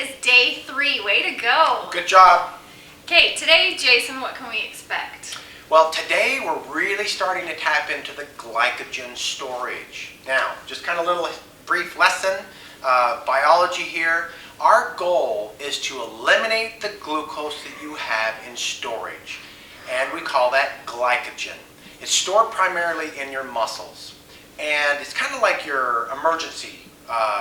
is day 3. Way to go. Good job. Okay, today, Jason, what can we expect? Well, today we're really starting to tap into the glycogen storage. Now, just kind of a little brief lesson, biology here. Our goal is to eliminate the glucose that you have in storage, and we call that glycogen. It's stored primarily in your muscles, and it's kind of like your emergency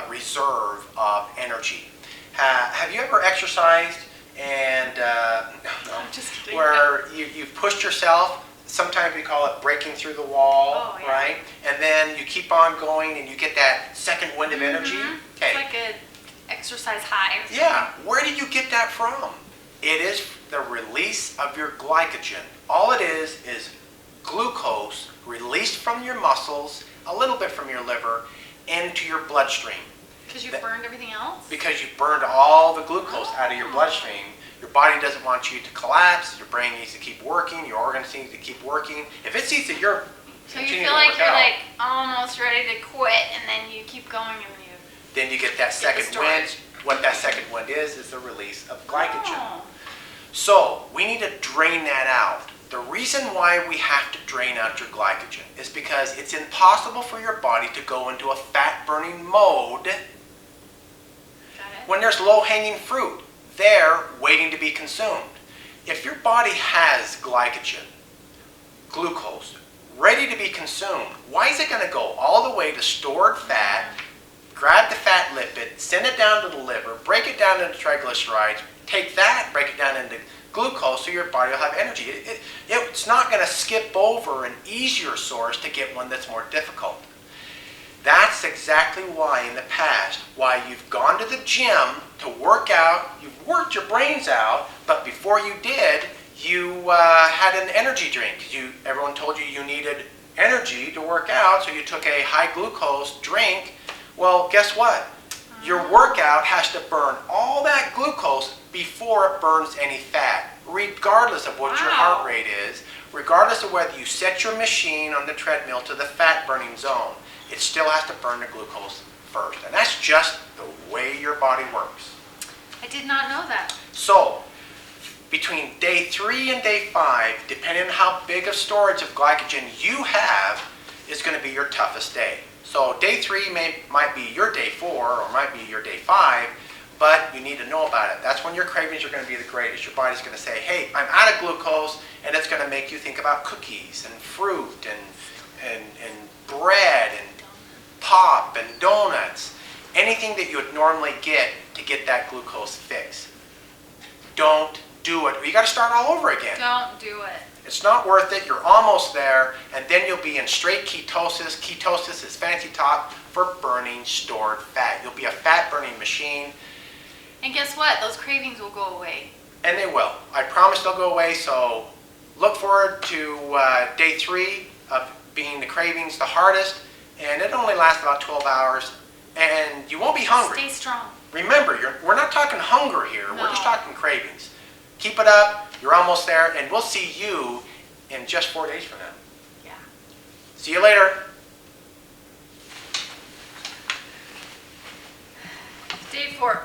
reserve of energy. Have you ever exercised and Just kidding. where you've pushed yourself? Sometimes we call it breaking through the wall, Oh, yeah. right? And then you keep on going and you get that second wind of energy. It's like an exercise high. Or something. Yeah, where did you get that from? It is the release of your glycogen. All it is glucose released from your muscles, a little bit from your liver, into your bloodstream. Because you burned everything else? Because you burned all the glucose out of your bloodstream. Your body doesn't want you to collapse. Your brain needs to keep working. Your organs need to keep working. If it sees that you're So you continuing feel to like work you're out, like almost ready to quit, and then you keep going and you... then you get that second wind. What that second wind is the release of glycogen. Oh. So we need to drain that out. The reason why we have to drain out your glycogen is because it's impossible for your body to go into a fat-burning mode when there's low-hanging fruit there waiting to be consumed. If your body has glycogen, glucose, ready to be consumed, why is it going to go all the way to stored fat, grab the fat lipid, send it down to the liver, break it down into triglycerides, take that, break it down into glucose so your body will have energy? It's not going to skip over an easier source to get one that's more difficult. That's exactly why in the past, why you've gone to the gym to work out, you've worked your brains out, but before you did, you had an energy drink. Everyone told you you needed energy to work out, so you took a high glucose drink. Well, guess what? Your workout has to burn all that glucose before it burns any fat, regardless of what your heart rate is, regardless of whether you set your machine on the treadmill to the fat burning zone. It still has to burn the glucose first. And that's just the way your body works. I did not know that. So, between day 3 and day 5, depending on how big a storage of glycogen you have, is going to be your toughest day. So day 3 might be your day 4 or might be your day 5, but you need to know about it. That's when your cravings are going to be the greatest. Your body's going to say, hey, I'm out of glucose, and it's going to make you think about cookies and fruit and bread and pop and donuts, anything that you would normally get to get that glucose fix. Don't do it. You got to start all over again. Don't do it. It's not worth it. You're almost there, and then you'll be in straight ketosis. Ketosis is fancy talk for burning stored fat. You'll be a fat-burning machine. And guess what? Those cravings will go away. And they will. I promise they'll go away, so look forward to day 3 of being the cravings the hardest, and it only lasts about 12 hours, and you won't be hungry. Stay strong. Remember, we're not talking hunger here. No. We're just talking cravings. Keep it up. You're almost there, and we'll see you in just 4 days from now. Yeah. See you later. Day 4.